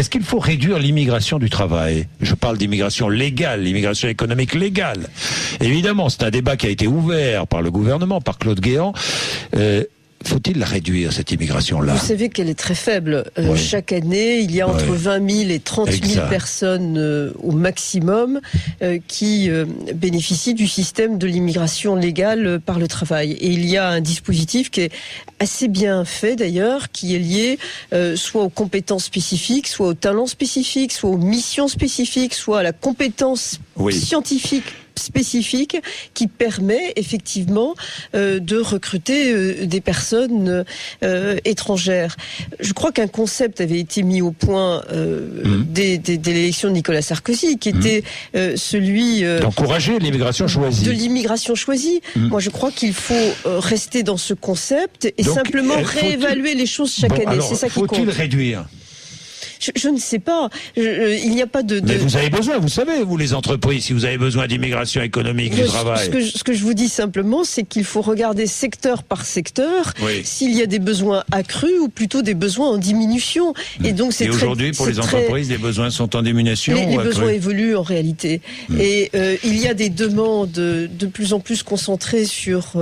Est-ce qu'il faut réduire l'immigration du travail? Je parle d'immigration légale, l'immigration économique légale. Évidemment, c'est un débat qui a été ouvert par le gouvernement, par Claude Guéant. Faut-il la réduire, cette immigration-là? Vous savez qu'elle est très faible. Oui. Chaque année, il y a entre 20 000 et 30 000 personnes au maximum qui bénéficient du système de l'immigration légale par le travail. Et il y a un dispositif qui est assez bien fait d'ailleurs, qui est lié soit aux compétences spécifiques, soit aux talents spécifiques, soit aux missions spécifiques, soit à la compétence scientifique spécifique, qui permet effectivement de recruter des personnes étrangères. Je crois qu'un concept avait été mis au point dès l'élection de Nicolas Sarkozy, qui était celui d'encourager l'immigration choisie. De l'immigration choisie. Moi, je crois qu'il faut rester dans ce concept et donc, simplement réévaluer les choses chaque année. C'est ça qui compte. Faut-il réduire? Je ne sais pas. Il n'y a pas de... Mais vous avez besoin, vous savez, vous les entreprises, si vous avez besoin d'immigration économique, du travail. Ce que je vous dis simplement, c'est qu'il faut regarder secteur par secteur s'il y a des besoins accrus ou plutôt des besoins en diminution. Et donc c'est aujourd'hui, pour les entreprises, les besoins sont en diminution. Les besoins évoluent en réalité. Et il y a des demandes de plus en plus concentrées sur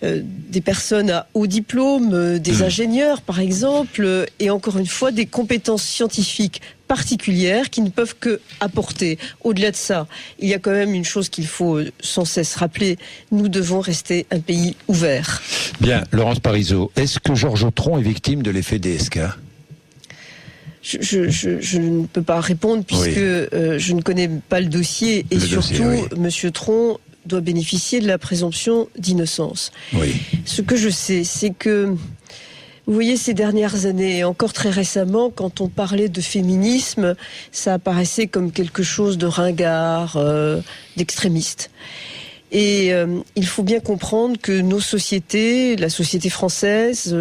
des personnes à haut diplôme, des ingénieurs par exemple, et encore une fois des compétences scientifiques particulières qui ne peuvent que apporter. Au-delà de ça, il y a quand même une chose qu'il faut sans cesse rappeler, nous devons rester un pays ouvert. Bien, Laurence Parisot, est-ce que Georges Tron est victime de l'effet DSK ? Je ne peux pas répondre puisque je ne connais pas le dossier et surtout, Monsieur Tron doit bénéficier de la présomption d'innocence. Ce que je sais, c'est que vous voyez, ces dernières années, et encore très récemment, quand on parlait de féminisme, ça apparaissait comme quelque chose de ringard, d'extrémiste. Et il faut bien comprendre que nos sociétés, la société française,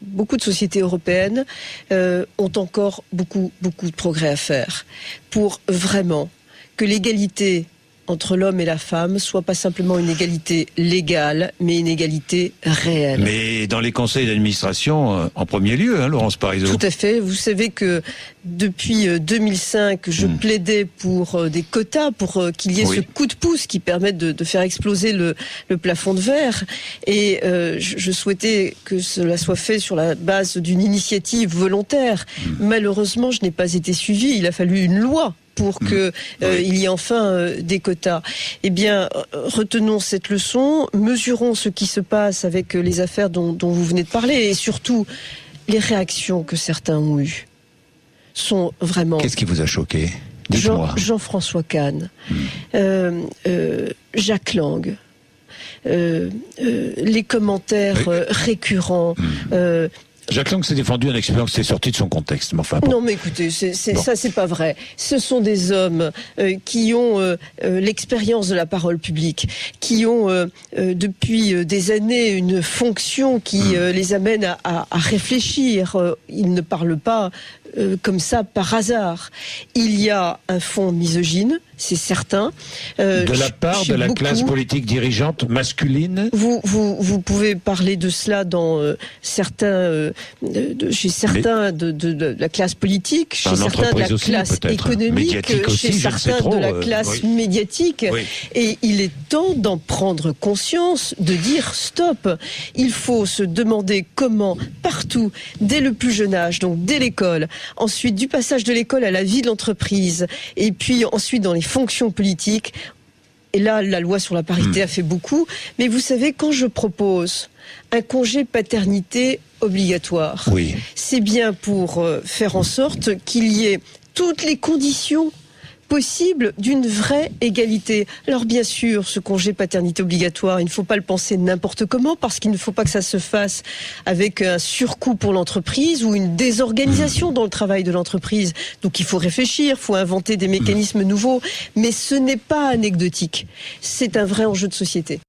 beaucoup de sociétés européennes, ont encore beaucoup de progrès à faire pour vraiment que l'égalité entre l'homme et la femme soit pas simplement une égalité légale, mais une égalité réelle. Mais dans les conseils d'administration, en premier lieu, hein, Laurence Parisot. Tout à fait. Vous savez que depuis 2005, je plaidais pour des quotas, pour qu'il y ait ce coup de pouce qui permette de faire exploser le plafond de verre. Et je souhaitais que cela soit fait sur la base d'une initiative volontaire. Malheureusement, je n'ai pas été suivie. Il a fallu une loi pour que il y ait enfin des quotas. Eh bien, retenons cette leçon, mesurons ce qui se passe avec les affaires dont vous venez de parler, et surtout, les réactions que certains ont eues sont vraiment... Qu'est-ce qui vous a choqué ? Dites-moi. Jean-François Kahn, Jacques Lang, les commentaires récurrents... Jacques Lang s'est défendu en expliquant que c'est sorti de son contexte. Mais enfin, bon. Non, mais écoutez, ça, c'est pas vrai. Ce sont des hommes qui ont l'expérience de la parole publique, qui ont depuis des années une fonction qui les amène à réfléchir. Ils ne parlent pas comme ça par hasard. Il y a un fond misogyne, c'est certain. De la part de la classe politique dirigeante masculine. Vous pouvez parler de cela dans chez certains de la classe politique, chez certains de la classe économique, chez certains de la classe médiatique. Et il est temps d'en prendre conscience, de dire stop. Il faut se demander comment, partout, dès le plus jeune âge, donc dès l'école, ensuite du passage de l'école à la vie de l'entreprise, et puis ensuite dans les fonctions politiques. Et là, la loi sur la parité a fait beaucoup. Mais vous savez, quand je propose un congé paternité obligatoire, c'est bien pour faire en sorte qu'il y ait toutes les conditions possible d'une vraie égalité. Alors bien sûr, ce congé paternité obligatoire, il ne faut pas le penser n'importe comment, parce qu'il ne faut pas que ça se fasse avec un surcoût pour l'entreprise ou une désorganisation dans le travail de l'entreprise. Donc il faut réfléchir, il faut inventer des mécanismes nouveaux, mais ce n'est pas anecdotique. C'est un vrai enjeu de société.